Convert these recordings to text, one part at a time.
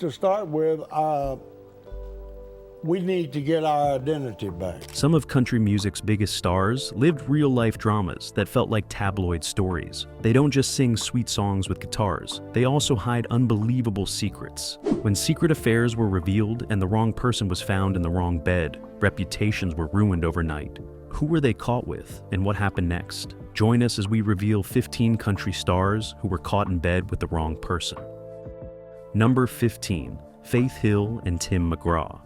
To start with, we need to get our identity back. Some of country music's biggest stars lived real-life dramas that felt like tabloid stories. They don't just sing sweet songs with guitars, they also hide unbelievable secrets. When secret affairs were revealed and the wrong person was found in the wrong bed, reputations were ruined overnight. Who were they caught with, and what happened next? Join us as we reveal 15 country stars who were caught in bed with the wrong person. Number 15, Faith Hill and Tim McGraw.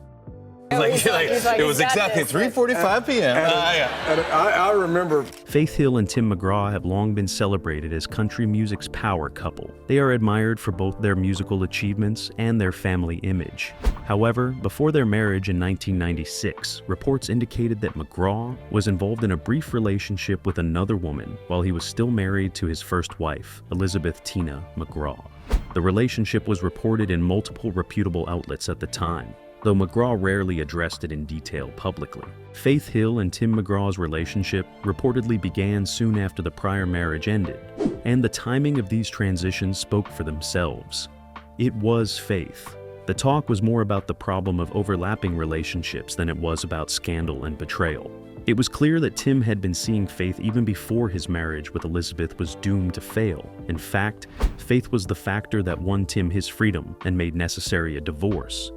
It was exactly 3:45 p.m. And I remember Faith Hill and Tim McGraw have long been celebrated as country music's power couple. They are admired for both their musical achievements and their family image. However, before their marriage in 1996, reports indicated that McGraw was involved in a brief relationship with another woman while he was still married to his first wife, Elizabeth Tina McGraw. The relationship was reported in multiple reputable outlets at the time, though McGraw rarely addressed it in detail publicly. Faith Hill and Tim McGraw's relationship reportedly began soon after the prior marriage ended, and the timing of these transitions spoke for themselves. It was Faith. The talk was more about the problem of overlapping relationships than it was about scandal and betrayal. It was clear that Tim had been seeing Faith even before his marriage with Elizabeth was doomed to fail. In fact, Faith was the factor that won Tim his freedom and made necessary a divorce.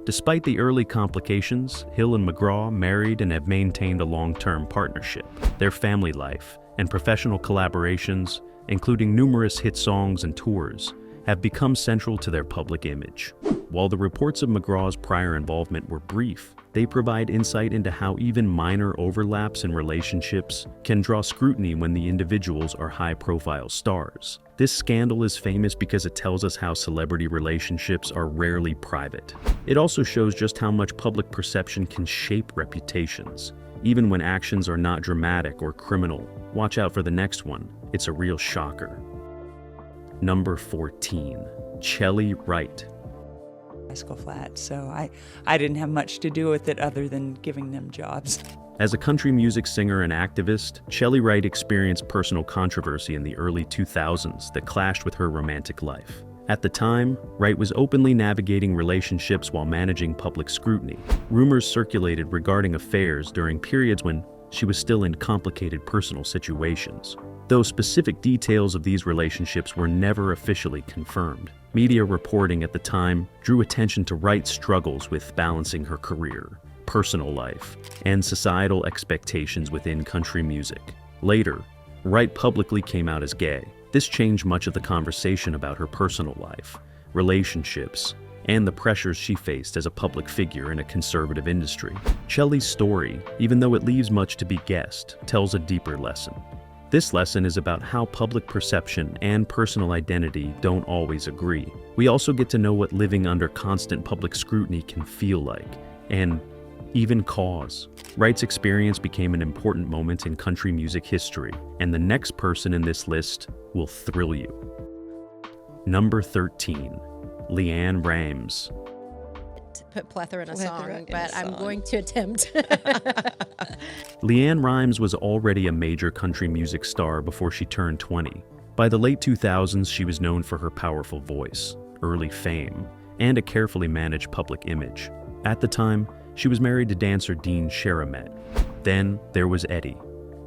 Despite the early complications, Hill and McGraw married and have maintained a long-term partnership. Their family life and professional collaborations, including numerous hit songs and tours, have become central to their public image. While the reports of McGraw's prior involvement were brief, they provide insight into how even minor overlaps in relationships can draw scrutiny when the individuals are high-profile stars. This scandal is famous because it tells us how celebrity relationships are rarely private. It also shows just how much public perception can shape reputations. Even when actions are not dramatic or criminal, watch out for the next one. It's a real shocker. Number 14, Chely Wright. High school flat, so I didn't have much to do with it other than giving them jobs. As a country music singer and activist, Chely Wright experienced personal controversy in the early 2000s that clashed with her romantic life. At the time, Wright was openly navigating relationships while managing public scrutiny. Rumors circulated regarding affairs during periods when she was still in complicated personal situations, though specific details of these relationships were never officially confirmed. Media reporting at the time drew attention to Wright's struggles with balancing her career, personal life, and societal expectations within country music. Later, Wright publicly came out as gay. This changed much of the conversation about her personal life, relationships, and the pressures she faced as a public figure in a conservative industry. Chely's story, even though it leaves much to be guessed, tells a deeper lesson. This lesson is about how public perception and personal identity don't always agree. We also get to know what living under constant public scrutiny can feel like, and even cause. Wright's experience became an important moment in country music history, and the next person in this list will thrill you. Number 13, LeAnn Rimes. To put plethora in a song, but I'm going to attempt. LeAnn Rimes was already a major country music star before she turned 20. By the late 2000s, she was known for her powerful voice, early fame, and a carefully managed public image. At the time, she was married to dancer Dean Sharamet. Then there was Eddie.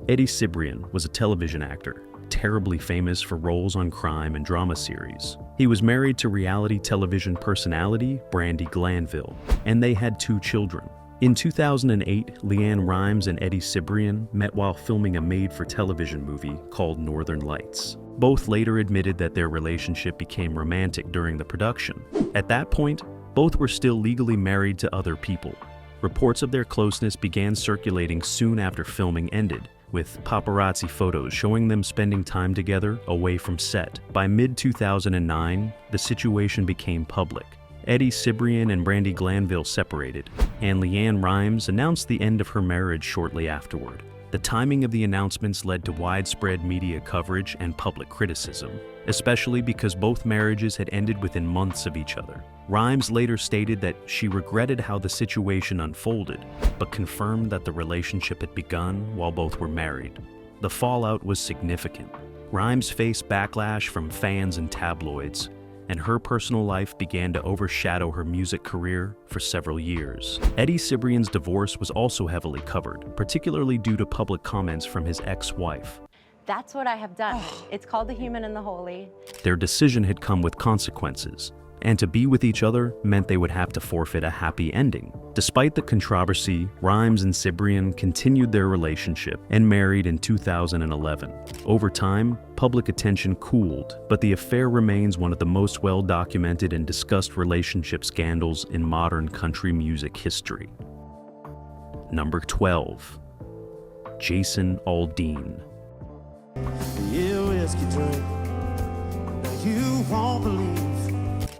Eddie Cibrian was a television actor, terribly famous for roles on crime and drama series. He was married to reality television personality Brandi Glanville, and they had 2 children. In 2008, LeAnn Rimes and Eddie Cibrian met while filming a made-for-television movie called Northern Lights. Both later admitted that their relationship became romantic during the production. At that point, both were still legally married to other people. Reports of their closeness began circulating soon after filming ended, with paparazzi photos showing them spending time together away from set. By mid-2009, the situation became public. Eddie Cibrian and Brandi Glanville separated, and LeAnn Rimes announced the end of her marriage shortly afterward. The timing of the announcements led to widespread media coverage and public criticism, especially because both marriages had ended within months of each other. Rimes later stated that she regretted how the situation unfolded, but confirmed that the relationship had begun while both were married. The fallout was significant. Rimes faced backlash from fans and tabloids, and her personal life began to overshadow her music career for several years. Eddie Cibrian's divorce was also heavily covered, particularly due to public comments from his ex-wife. That's what I have done. It's called The Human and the Holy. Their decision had come with consequences, and to be with each other meant they would have to forfeit a happy ending. Despite the controversy, Rhimes and Cibrian continued their relationship and married in 2011. Over time, public attention cooled, but the affair remains one of the most well-documented and discussed relationship scandals in modern country music history. Number 12. Jason Aldean.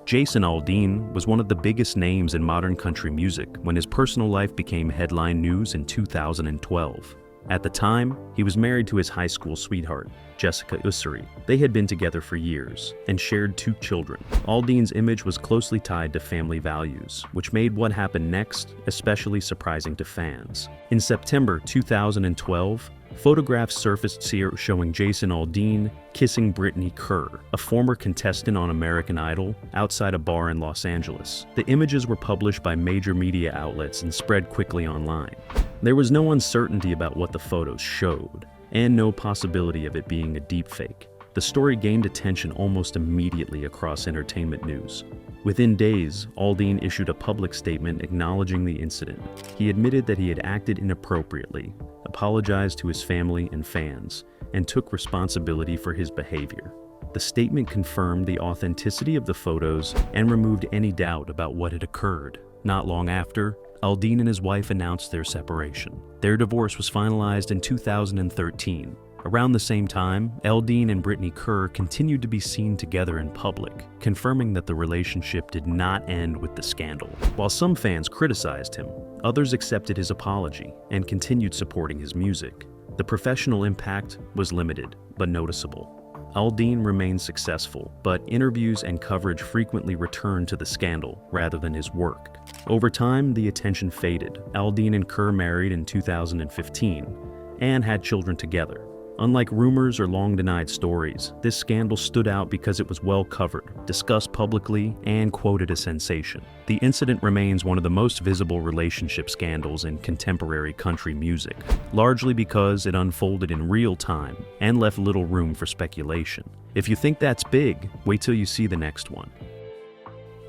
Jason Aldean was one of the biggest names in modern country music when his personal life became headline news in 2012. At the time, he was married to his high school sweetheart, Jessica Ussery. They had been together for years and shared 2 children. Aldean's image was closely tied to family values, which made what happened next especially surprising to fans. In September 2012, photographs surfaced showing Jason Aldean kissing Brittany Kerr, a former contestant on American Idol, outside a bar in Los Angeles. The images were published by major media outlets and spread quickly online. There was no uncertainty about what the photos showed, and no possibility of it being a deepfake. The story gained attention almost immediately across entertainment news. Within days, Aldean issued a public statement acknowledging the incident. He admitted that he had acted inappropriately, apologized to his family and fans, and took responsibility for his behavior. The statement confirmed the authenticity of the photos and removed any doubt about what had occurred. Not long after, Aldean and his wife announced their separation. Their divorce was finalized in 2013. Around the same time, Aldean and Brittany Kerr continued to be seen together in public, confirming that the relationship did not end with the scandal. While some fans criticized him, others accepted his apology and continued supporting his music. The professional impact was limited, but noticeable. Aldean remained successful, but interviews and coverage frequently returned to the scandal rather than his work. Over time, the attention faded. Aldean and Kerr married in 2015 and had children together. Unlike rumors or long-denied stories, this scandal stood out because it was well covered, discussed publicly, and quoted as sensation. The incident remains one of the most visible relationship scandals in contemporary country music, largely because it unfolded in real time and left little room for speculation. If you think that's big, wait till you see the next one.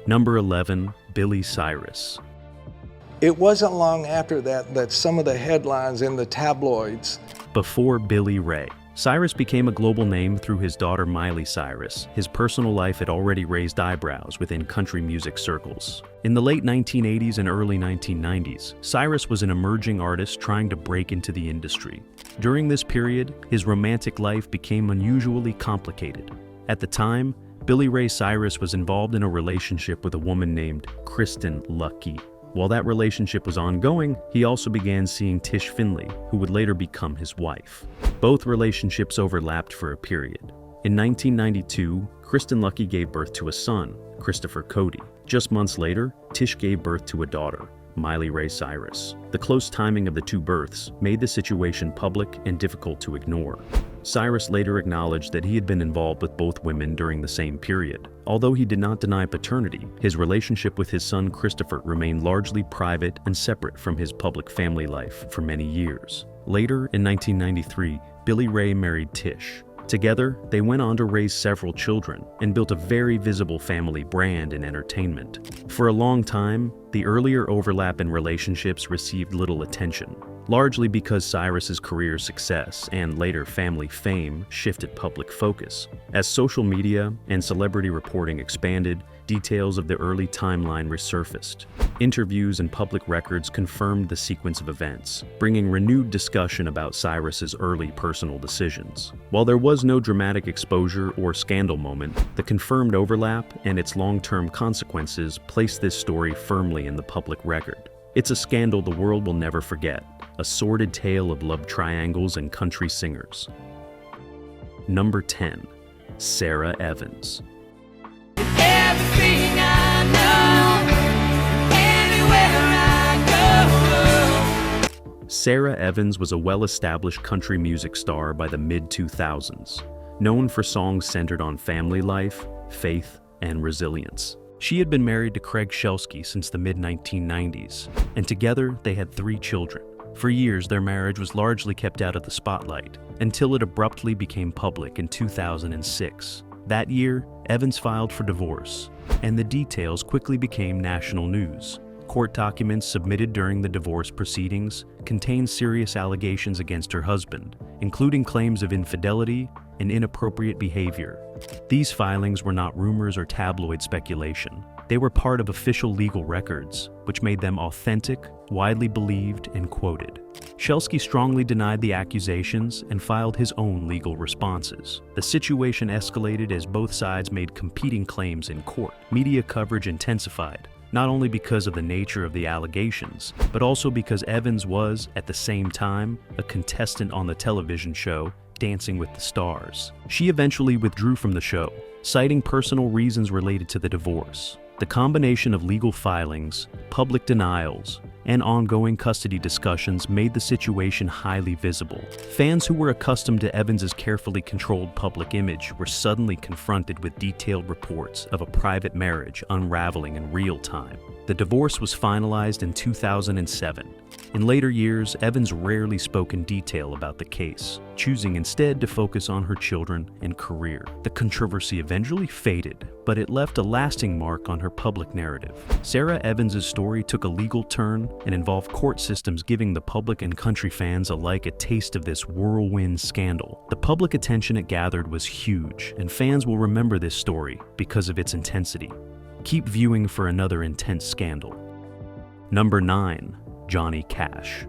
Number 11, Billy Cyrus. It wasn't long after that some of the headlines in the tabloids. Before Billy Ray, Cyrus became a global name through his daughter Miley Cyrus. His personal life had already raised eyebrows within country music circles. In the late 1980s and early 1990s, Cyrus was an emerging artist trying to break into the industry. During this period, his romantic life became unusually complicated. At the time, Billy Ray Cyrus was involved in a relationship with a woman named Kristen Lucky. While that relationship was ongoing, he also began seeing Tish Finley, who would later become his wife. Both relationships overlapped for a period. In 1992, Kristen Lucky gave birth to a son, Christopher Cody. Just months later, Tish gave birth to a daughter, Miley Ray Cyrus. The close timing of the 2 births made the situation public and difficult to ignore. Cyrus later acknowledged that he had been involved with both women during the same period. Although he did not deny paternity, his relationship with his son Christopher remained largely private and separate from his public family life for many years. Later, in 1993, Billy Ray married Tish. Together, they went on to raise several children and built a very visible family brand in entertainment. For a long time, the earlier overlap in relationships received little attention, largely because Cyrus's career success and later family fame shifted public focus. As social media and celebrity reporting expanded, details of the early timeline resurfaced. Interviews and public records confirmed the sequence of events, bringing renewed discussion about Cyrus's early personal decisions. While there was no dramatic exposure or scandal moment, the confirmed overlap and its long-term consequences placed this story firmly in the public record. It's a scandal the world will never forget, a sordid tale of love triangles and country singers. Number 10, Sarah Evans. Everything I know, anywhere I go. Sarah Evans was a well-established country music star by the mid-2000s, known for songs centered on family life, faith, and resilience. She had been married to Craig Shelsky since the mid-1990s, and together they had 3 children. For years, their marriage was largely kept out of the spotlight, until it abruptly became public in 2006. That year, Evans filed for divorce, and the details quickly became national news. Court documents submitted during the divorce proceedings contained serious allegations against her husband, including claims of infidelity and inappropriate behavior. These filings were not rumors or tabloid speculation. They were part of official legal records, which made them authentic, widely believed, and quoted. Shelsky strongly denied the accusations and filed his own legal responses. The situation escalated as both sides made competing claims in court. Media coverage intensified, not only because of the nature of the allegations, but also because Evans was, at the same time, a contestant on the television show Dancing with the Stars. She eventually withdrew from the show, citing personal reasons related to the divorce. The combination of legal filings, public denials, and ongoing custody discussions made the situation highly visible. Fans who were accustomed to Evans's carefully controlled public image were suddenly confronted with detailed reports of a private marriage unraveling in real time. The divorce was finalized in 2007. In later years, Evans rarely spoke in detail about the case, choosing instead to focus on her children and career. The controversy eventually faded, but it left a lasting mark on her public narrative. Sarah Evans's story took a legal turn and involved court systems giving the public and country fans alike a taste of this whirlwind scandal. The public attention it gathered was huge, and fans will remember this story because of its intensity. Keep viewing for another intense scandal. Number 9. Johnny Cash.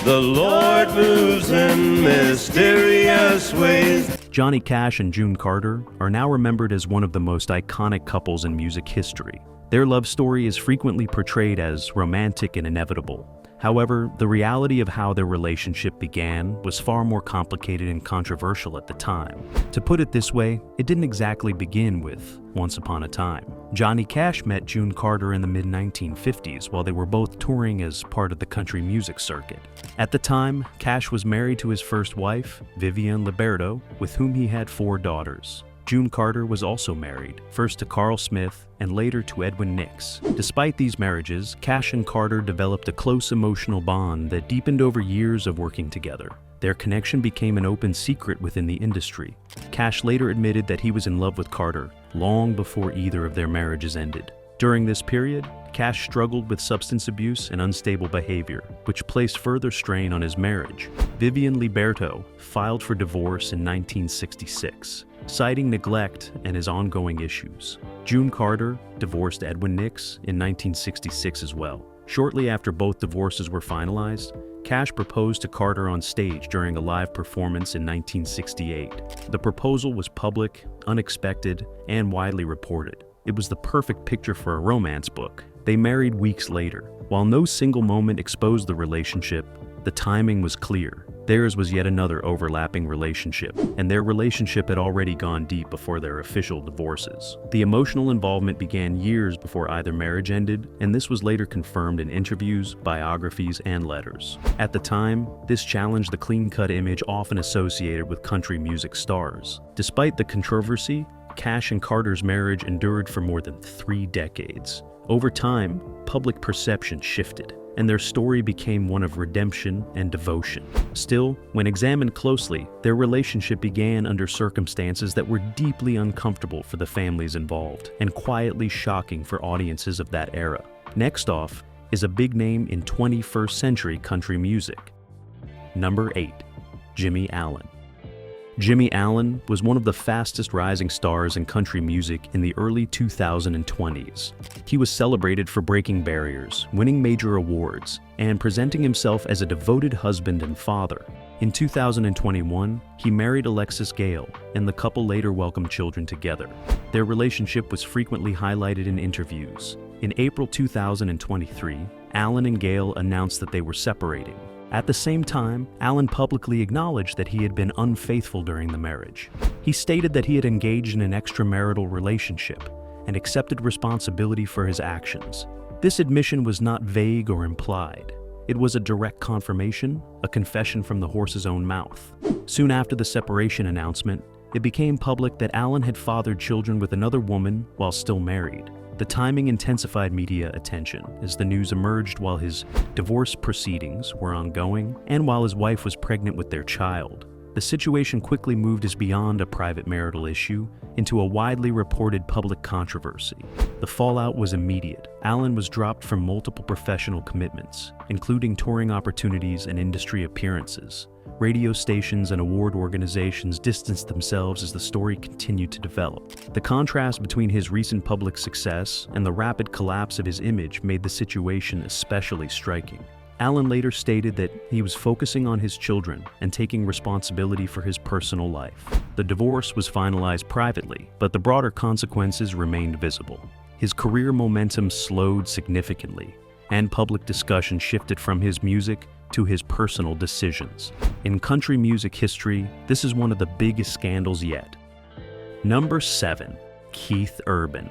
The Lord moves in mysterious ways. Johnny Cash and June Carter are now remembered as one of the most iconic couples in music history. Their love story is frequently portrayed as romantic and inevitable. However, the reality of how their relationship began was far more complicated and controversial at the time. To put it this way, it didn't exactly begin with Once Upon a Time. Johnny Cash met June Carter in the mid-1950s while they were both touring as part of the country music circuit. At the time, Cash was married to his first wife, Vivian Liberto, with whom he had 4 daughters. June Carter was also married, first to Carl Smith and later to Edwin Nix. Despite these marriages, Cash and Carter developed a close emotional bond that deepened over years of working together. Their connection became an open secret within the industry. Cash later admitted that he was in love with Carter long before either of their marriages ended. During this period, Cash struggled with substance abuse and unstable behavior, which placed further strain on his marriage. Vivian Liberto filed for divorce in 1966, citing neglect and his ongoing issues. June Carter divorced Edwin Nix in 1966 as well. Shortly after both divorces were finalized, Cash proposed to Carter on stage during a live performance in 1968. The proposal was public, unexpected, and widely reported. It was the perfect picture for a romance book. They married weeks later. While no single moment exposed the relationship, the timing was clear. Theirs was yet another overlapping relationship, and their relationship had already gone deep before their official divorces. The emotional involvement began years before either marriage ended, and this was later confirmed in interviews, biographies, and letters. At the time, this challenged the clean-cut image often associated with country music stars. Despite the controversy, Cash and Carter's marriage endured for more than 3 decades. Over time, public perception shifted, and their story became one of redemption and devotion. Still, when examined closely, their relationship began under circumstances that were deeply uncomfortable for the families involved, and quietly shocking for audiences of that era. Next off is a big name in 21st century country music. Number 8. Jimmy Allen. Jimmy Allen was one of the fastest rising stars in country music in the early 2020s. He was celebrated for breaking barriers, winning major awards, and presenting himself as a devoted husband and father. In 2021, he married Alexis Gale, and the couple later welcomed children together. Their relationship was frequently highlighted in interviews. In April 2023, Allen and Gale announced that they were separating. At the same time, Allen publicly acknowledged that he had been unfaithful during the marriage. He stated that he had engaged in an extramarital relationship and accepted responsibility for his actions. This admission was not vague or implied. It was a direct confirmation, a confession from the horse's own mouth. Soon after the separation announcement, it became public that Allen had fathered children with another woman while still married. The timing intensified media attention as the news emerged while his divorce proceedings were ongoing and while his wife was pregnant with their child. The situation quickly moved as beyond a private marital issue into a widely reported public controversy. The fallout was immediate. Allen was dropped from multiple professional commitments, including touring opportunities and industry appearances. Radio stations and award organizations distanced themselves as the story continued to develop. The contrast between his recent public success and the rapid collapse of his image made the situation especially striking. Allen later stated that he was focusing on his children and taking responsibility for his personal life. The divorce was finalized privately, but the broader consequences remained visible. His career momentum slowed significantly, and public discussion shifted from his music to his personal decisions. In country music history, this is one of the biggest scandals yet. Number 7. Keith Urban.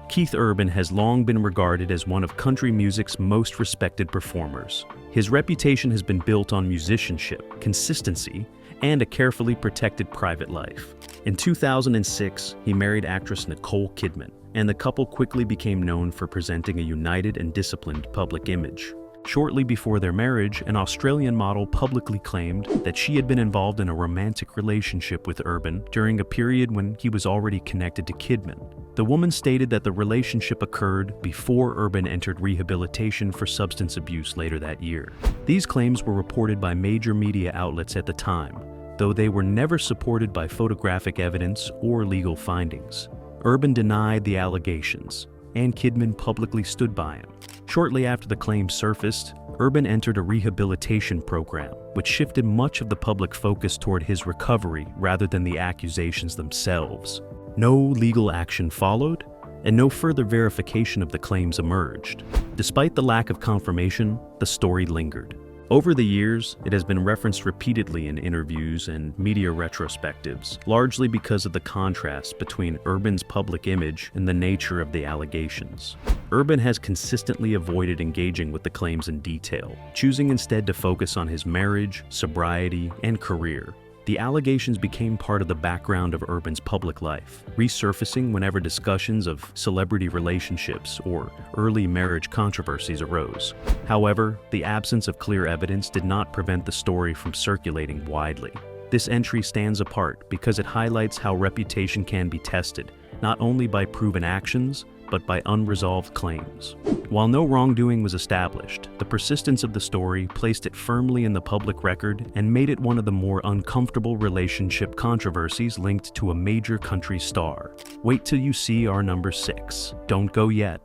Keith Urban has long been regarded as one of country music's most respected performers. His reputation has been built on musicianship, consistency, and a carefully protected private life. In 2006, he married actress Nicole Kidman, and the couple quickly became known for presenting a united and disciplined public image. Shortly before their marriage, an Australian model publicly claimed that she had been involved in a romantic relationship with Urban during a period when he was already connected to Kidman. The woman stated that the relationship occurred before Urban entered rehabilitation for substance abuse later that year. These claims were reported by major media outlets at the time, though they were never supported by photographic evidence or legal findings. Urban denied the allegations, and Kidman publicly stood by him. Shortly after the claims surfaced, Urban entered a rehabilitation program, which shifted much of the public focus toward his recovery rather than the accusations themselves. No legal action followed, and no further verification of the claims emerged. Despite the lack of confirmation, the story lingered. Over the years, it has been referenced repeatedly in interviews and media retrospectives, largely because of the contrast between Urban's public image and the nature of the allegations. Urban has consistently avoided engaging with the claims in detail, choosing instead to focus on his marriage, sobriety, and career. The allegations became part of the background of Urban's public life, resurfacing whenever discussions of celebrity relationships or early marriage controversies arose. However, the absence of clear evidence did not prevent the story from circulating widely. This entry stands apart because it highlights how reputation can be tested, not only by proven actions, but by unresolved claims. While no wrongdoing was established, the persistence of the story placed it firmly in the public record and made it one of the more uncomfortable relationship controversies linked to a major country star. Wait till you see our number 6. Don't go yet.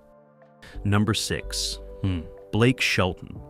Number 6. Blake Shelton.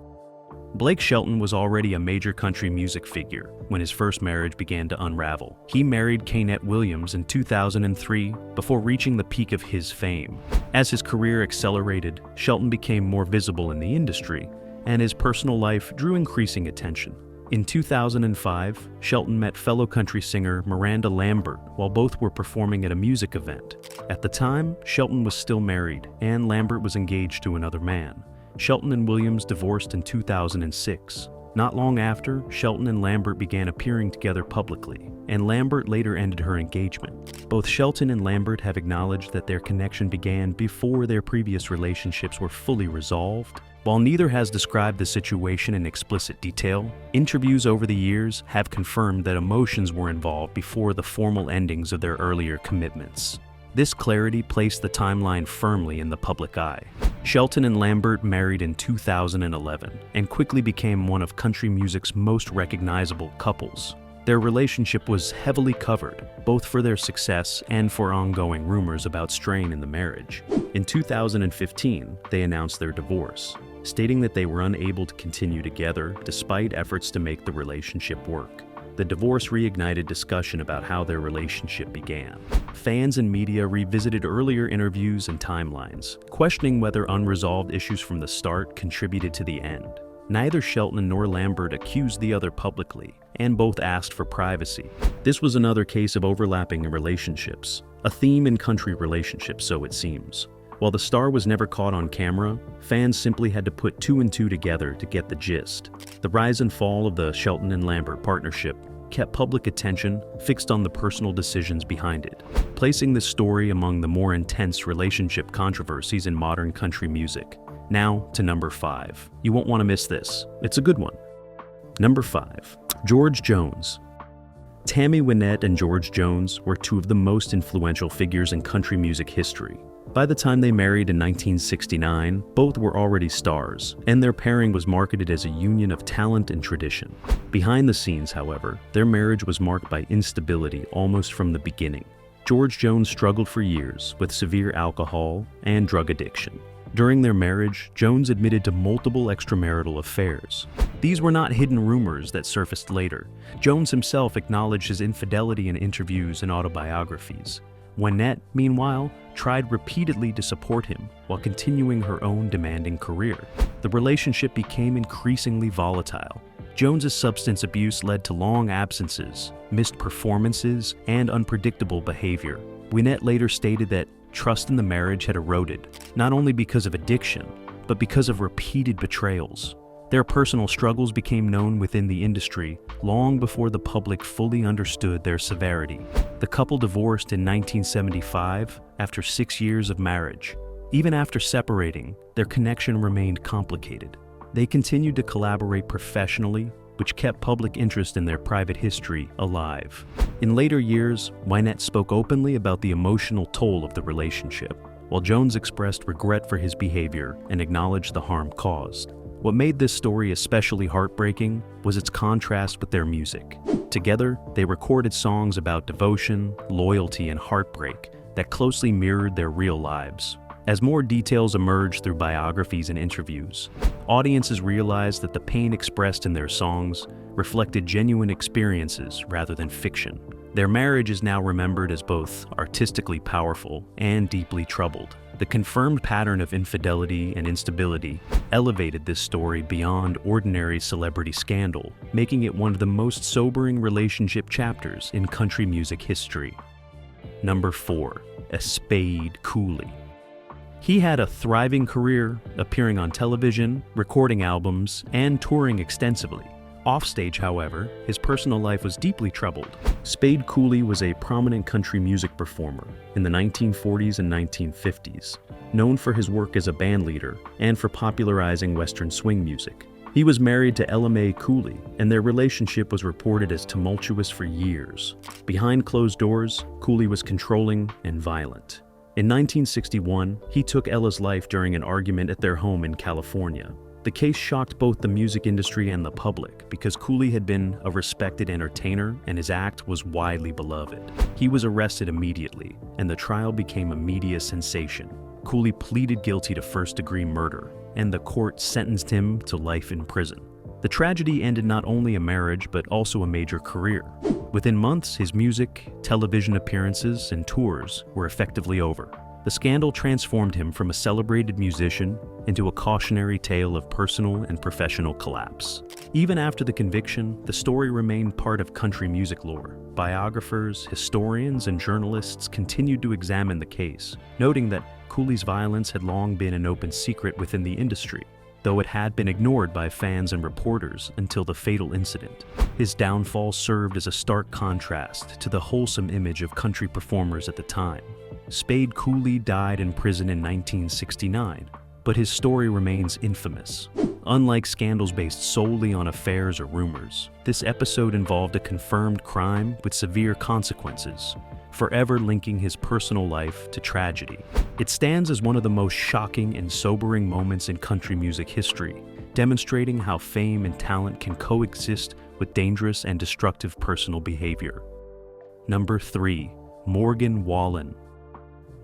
Blake Shelton was already a major country music figure when his first marriage began to unravel. He married Kaynette Williams in 2003 before reaching the peak of his fame. As his career accelerated, Shelton became more visible in the industry, and his personal life drew increasing attention. In 2005, Shelton met fellow country singer Miranda Lambert while both were performing at a music event. At the time, Shelton was still married, and Lambert was engaged to another man. Shelton and Williams divorced in 2006. Not long after, Shelton and Lambert began appearing together publicly, and Lambert later ended her engagement. Both Shelton and Lambert have acknowledged that their connection began before their previous relationships were fully resolved. While neither has described the situation in explicit detail, interviews over the years have confirmed that emotions were involved before the formal endings of their earlier commitments. This clarity placed the timeline firmly in the public eye. Shelton and Lambert married in 2011 and quickly became one of country music's most recognizable couples. Their relationship was heavily covered, both for their success and for ongoing rumors about strain in the marriage. In 2015, they announced their divorce, stating that they were unable to continue together despite efforts to make the relationship work. The divorce reignited discussion about how their relationship began. Fans and media revisited earlier interviews and timelines, questioning whether unresolved issues from the start contributed to the end. Neither Shelton nor Lambert accused the other publicly, and both asked for privacy. This was another case of overlapping relationships, a theme in country relationships, so it seems. While the star was never caught on camera, fans simply had to put two and two together to get the gist. The rise and fall of the Shelton and Lambert partnership kept public attention fixed on the personal decisions behind it, placing this story among the more intense relationship controversies in modern country music. Now to number 5. You won't want to miss this. It's a good one. Number 5. George Jones. Tammy Wynette and George Jones were two of the most influential figures in country music history. By the time they married in 1969, both were already stars, and their pairing was marketed as a union of talent and tradition. Behind the scenes, however, their marriage was marked by instability almost from the beginning. George Jones struggled for years with severe alcohol and drug addiction. During their marriage, Jones admitted to multiple extramarital affairs. These were not hidden rumors that surfaced later. Jones himself acknowledged his infidelity in interviews and autobiographies. Wynette, meanwhile, tried repeatedly to support him while continuing her own demanding career. The relationship became increasingly volatile. Jones's substance abuse led to long absences, missed performances, and unpredictable behavior. Wynette later stated that trust in the marriage had eroded, not only because of addiction, but because of repeated betrayals. Their personal struggles became known within the industry long before the public fully understood their severity. The couple divorced in 1975 after 6 years of marriage. Even after separating, their connection remained complicated. They continued to collaborate professionally, which kept public interest in their private history alive. In later years, Wynette spoke openly about the emotional toll of the relationship, while Jones expressed regret for his behavior and acknowledged the harm caused. What made this story especially heartbreaking was its contrast with their music. Together, they recorded songs about devotion, loyalty, and heartbreak that closely mirrored their real lives. As more details emerged through biographies and interviews, audiences realized that the pain expressed in their songs reflected genuine experiences rather than fiction. Their marriage is now remembered as both artistically powerful and deeply troubled. The confirmed pattern of infidelity and instability elevated this story beyond ordinary celebrity scandal, making it one of the most sobering relationship chapters in country music history. Number 4. Spade Cooley. He had a thriving career, appearing on television, recording albums, and touring extensively. Offstage, however, his personal life was deeply troubled. Spade Cooley was a prominent country music performer in the 1940s and 1950s, known for his work as a bandleader and for popularizing Western swing music. He was married to Ella Mae Cooley, and their relationship was reported as tumultuous for years. Behind closed doors, Cooley was controlling and violent. In 1961, he took Ella's life during an argument at their home in California. The case shocked both the music industry and the public because Cooley had been a respected entertainer and his act was widely beloved. He was arrested immediately, and the trial became a media sensation. Cooley pleaded guilty to first-degree murder, and the court sentenced him to life in prison. The tragedy ended not only a marriage but also a major career. Within months, his music, television appearances, and tours were effectively over. The scandal transformed him from a celebrated musician into a cautionary tale of personal and professional collapse. Even after the conviction, the story remained part of country music lore. Biographers, historians, and journalists continued to examine the case, noting that Cooley's violence had long been an open secret within the industry, though it had been ignored by fans and reporters until the fatal incident. His downfall served as a stark contrast to the wholesome image of country performers at the time. Spade Cooley died in prison in 1969, but his story remains infamous. Unlike scandals based solely on affairs or rumors, this episode involved a confirmed crime with severe consequences, forever linking his personal life to tragedy. It stands as one of the most shocking and sobering moments in country music history, demonstrating how fame and talent can coexist with dangerous and destructive personal behavior. Number 3. Morgan Wallen.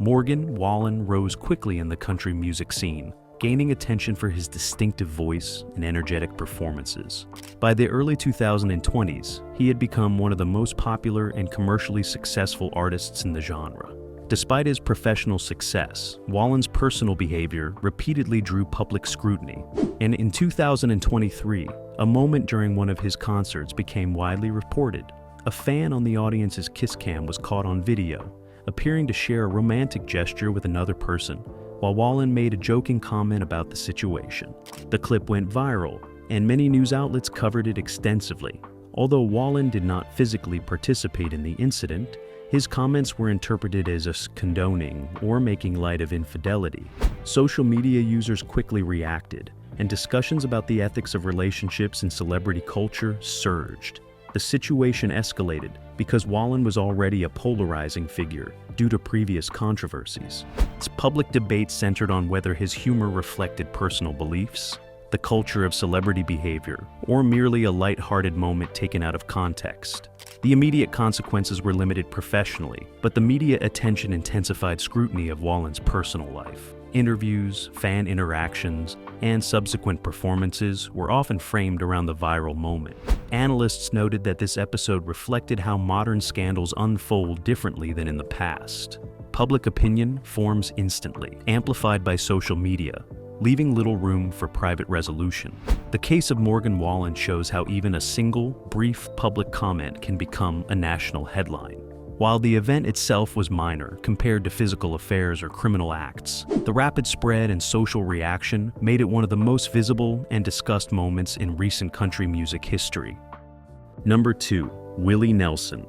Morgan Wallen rose quickly in the country music scene, gaining attention for his distinctive voice and energetic performances. By the early 2020s, he had become one of the most popular and commercially successful artists in the genre. Despite his professional success, Wallen's personal behavior repeatedly drew public scrutiny, and in 2023, a moment during one of his concerts became widely reported. A fan on the audience's kiss cam was caught on video, appearing to share a romantic gesture with another person, while Wallen made a joking comment about the situation. The clip went viral, and many news outlets covered it extensively. Although Wallen did not physically participate in the incident, his comments were interpreted as us condoning or making light of infidelity. Social media users quickly reacted, and discussions about the ethics of relationships in celebrity culture surged. The situation escalated because Wallen was already a polarizing figure due to previous controversies. Its public debate centered on whether his humor reflected personal beliefs, the culture of celebrity behavior, or merely a light-hearted moment taken out of context. The immediate consequences were limited professionally, but the media attention intensified scrutiny of Wallen's personal life. Interviews, fan interactions, and subsequent performances were often framed around the viral moment. Analysts noted that this episode reflected how modern scandals unfold differently than in the past. Public opinion forms instantly, amplified by social media, leaving little room for private resolution. The case of Morgan Wallen shows how even a single, brief public comment can become a national headline. While the event itself was minor compared to physical affairs or criminal acts, the rapid spread and social reaction made it one of the most visible and discussed moments in recent country music history. Number 2. Willie Nelson.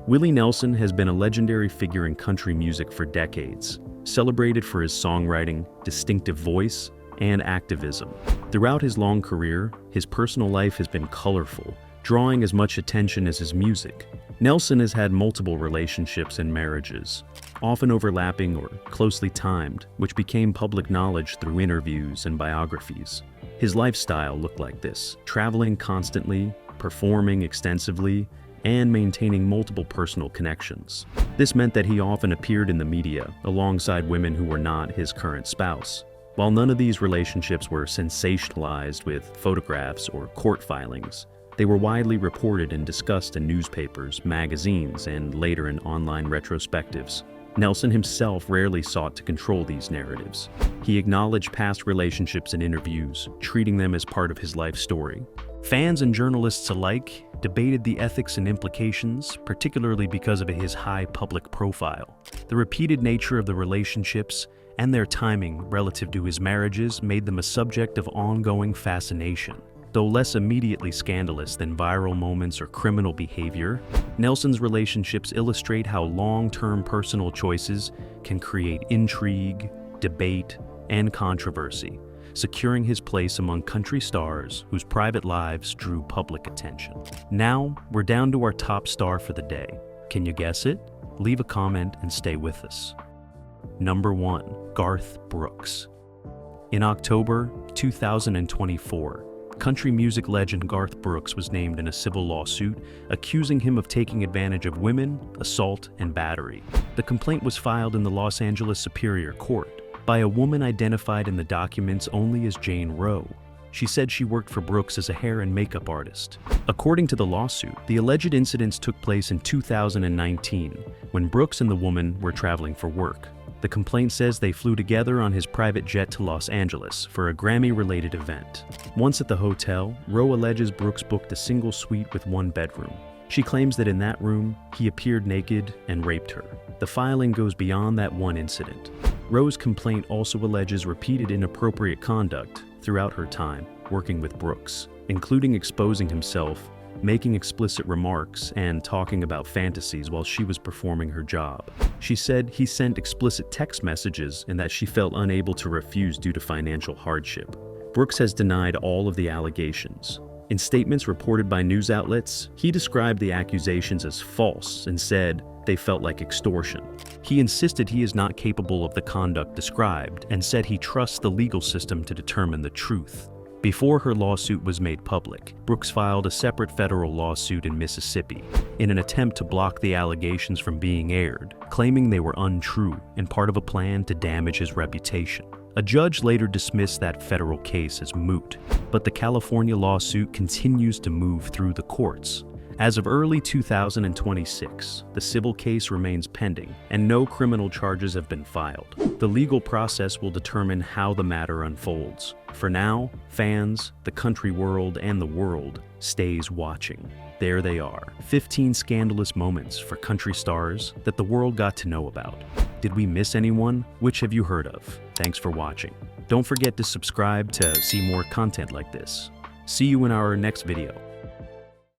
Willie Nelson has been a legendary figure in country music for decades, celebrated for his songwriting, distinctive voice, and activism. Throughout his long career, his personal life has been colorful, drawing as much attention as his music. Nelson has had multiple relationships and marriages, often overlapping or closely timed, which became public knowledge through interviews and biographies. His lifestyle looked like this: traveling constantly, performing extensively, and maintaining multiple personal connections. This meant that he often appeared in the media alongside women who were not his current spouse. While none of these relationships were sensationalized with photographs or court filings, they were widely reported and discussed in newspapers, magazines, and later in online retrospectives. Nelson himself rarely sought to control these narratives. He acknowledged past relationships in interviews, treating them as part of his life story. Fans and journalists alike debated the ethics and implications, particularly because of his high public profile. The repeated nature of the relationships and their timing relative to his marriages made them a subject of ongoing fascination. Though less immediately scandalous than viral moments or criminal behavior, Nelson's relationships illustrate how long-term personal choices can create intrigue, debate, and controversy, securing his place among country stars whose private lives drew public attention. Now, we're down to our top star for the day. Can you guess it? Leave a comment and stay with us. Number 1. Garth Brooks. In October 2024, country music legend Garth Brooks was named in a civil lawsuit accusing him of taking advantage of women, assault, and battery. The complaint was filed in the Los Angeles Superior Court by a woman identified in the documents only as Jane Roe. She said she worked for Brooks as a hair and makeup artist. According to the lawsuit, the alleged incidents took place in 2019 when Brooks and the woman were traveling for work. The complaint says they flew together on his private jet to Los Angeles for a Grammy-related event. Once at the hotel, Roe alleges Brooks booked a single suite with one bedroom. She claims that in that room, he appeared naked and raped her. The filing goes beyond that one incident. Roe's complaint also alleges repeated inappropriate conduct throughout her time working with Brooks, including exposing himself, making explicit remarks, and talking about fantasies while she was performing her job. She said he sent explicit text messages and that she felt unable to refuse due to financial hardship. Brooks has denied all of the allegations. In statements reported by news outlets, he described the accusations as false and said they felt like extortion. He insisted he is not capable of the conduct described and said he trusts the legal system to determine the truth. Before her lawsuit was made public, Brooks filed a separate federal lawsuit in Mississippi in an attempt to block the allegations from being aired, claiming they were untrue and part of a plan to damage his reputation. A judge later dismissed that federal case as moot, but the California lawsuit continues to move through the courts. As of early 2026, the civil case remains pending, and no criminal charges have been filed. The legal process will determine how the matter unfolds. For now, fans, the country world, and the world stays watching. There they are, 15 scandalous moments for country stars that the world got to know about. Did we miss anyone? Which have you heard of? Thanks for watching. Don't forget to subscribe to see more content like this. See you in our next video.